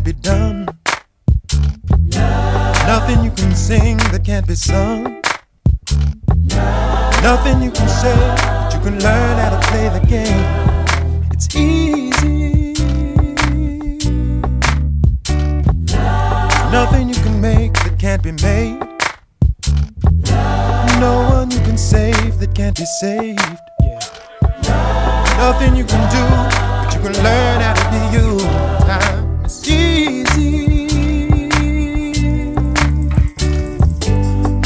can't be done. Nothing you can sing that can't be sung. Nothing you can say that you can learn how to play the game. It's easy. Nothing you can make that can't be made. No one you can save that can't be saved. Nothing you can do, but you can learn how to be you. Time is easy.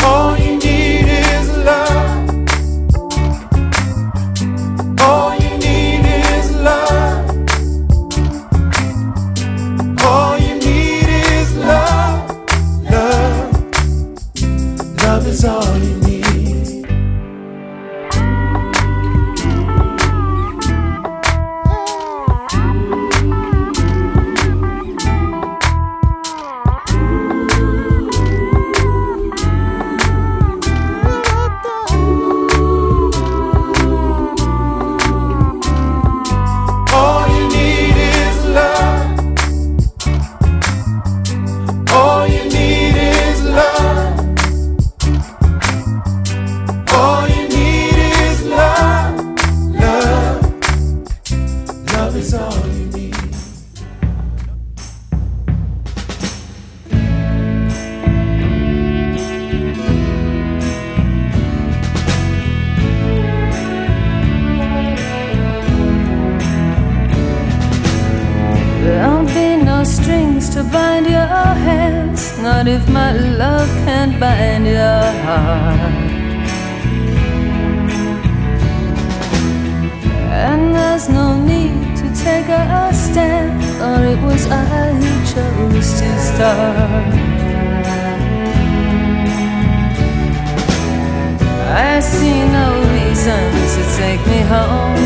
All you need is love. All you need is love. All you need is love. Love. Love is all you need. To bind your hands, not if my love can't bind your heart. And there's no need to take a stand, or it was I who chose to start. I see no reason to take me home.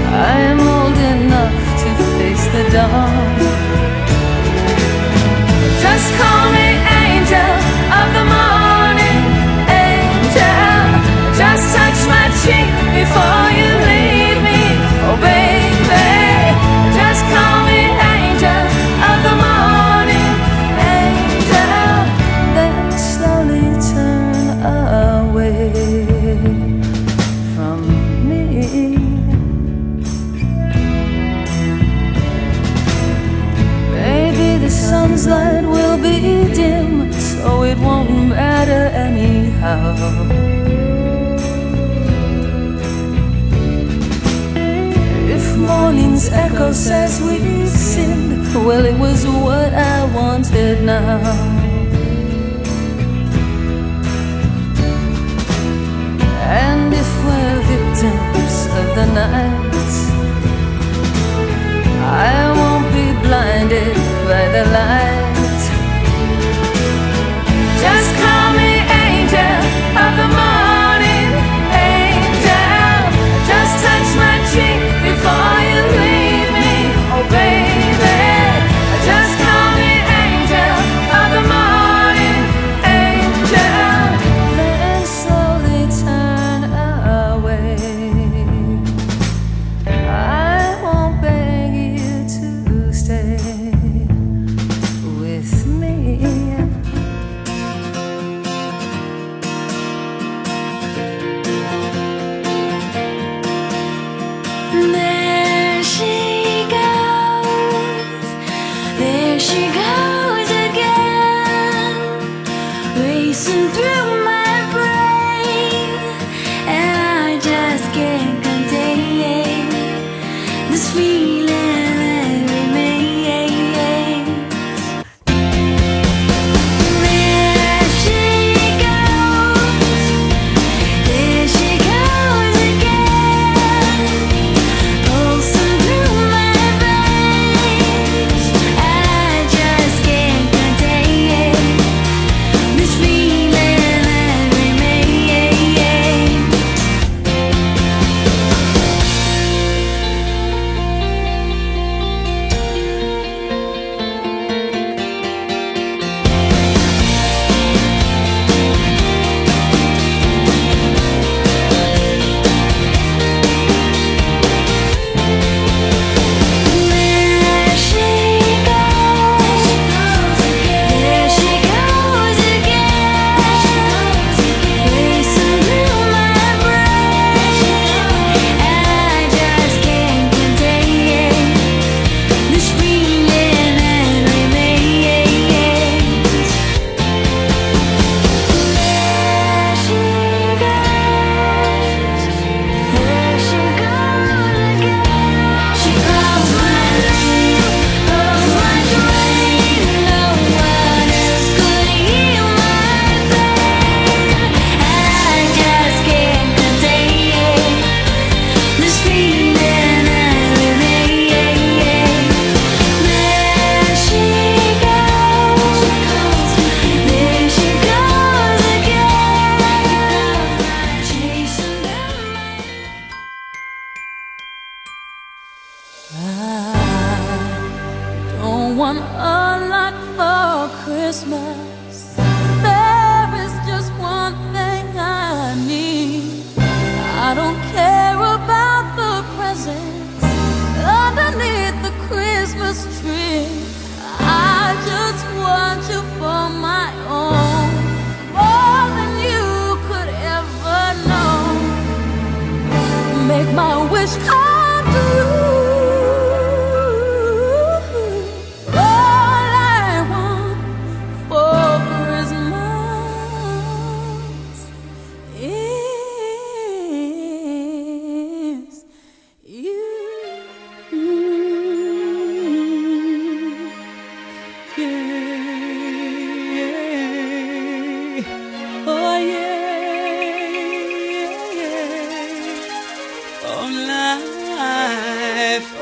I am old enough to face the dawn. Just call me angel of the morning, angel. Just touch my cheek before you leave me, oh baby. Just call me angel of the morning, angel. Then slowly turn away from me. The sun's light will be dim, so it won't matter anyhow. If morning's echo says we sinned, well, it was what I wanted now. And if we're victims of the night, I won't be blinded by the light. Just call me angel of the morning, angel. Just touch my cheek before you leave me, oh baby. Just call me angel of the morning.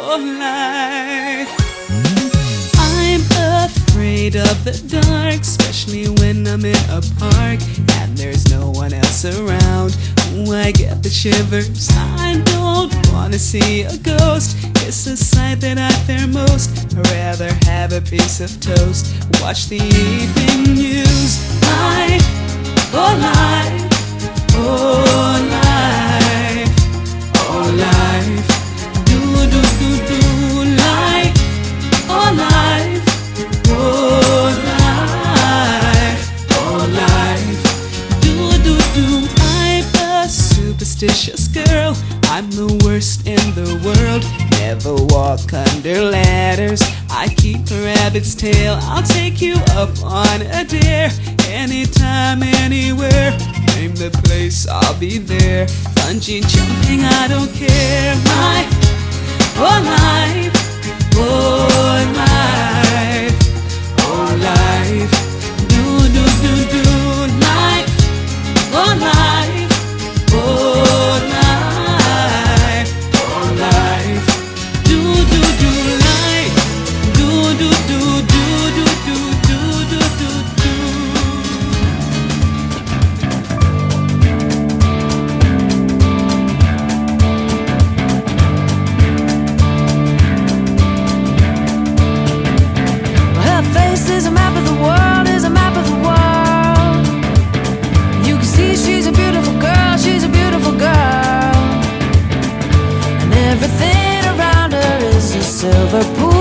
oh life. I'm afraid of the dark, especially when I'm in a park and there's no one else around. Ooh, I get the shivers. I don't wanna see a ghost. It's a sight that I fear most. I'd rather have a piece of toast, watch the evening news. Life, oh life, oh life, oh life. Do do do do life, oh life, oh life, oh life. Do do do. I'm a superstitious girl. I'm the worst in the world. Never walk under ladders. I keep a rabbit's tail. I'll take you up on a dare. Anytime, anywhere. Name the place, I'll be there. Bungee jumping, I don't care. My oh life, oh life, oh life. Do do do do life, oh life, oh life, oh life. Do do do life, do do do do do do do do do do. Her face is a map of the world, is a map of the world. You can see she's a beautiful girl, she's a beautiful girl. And everything around her is a silver pool.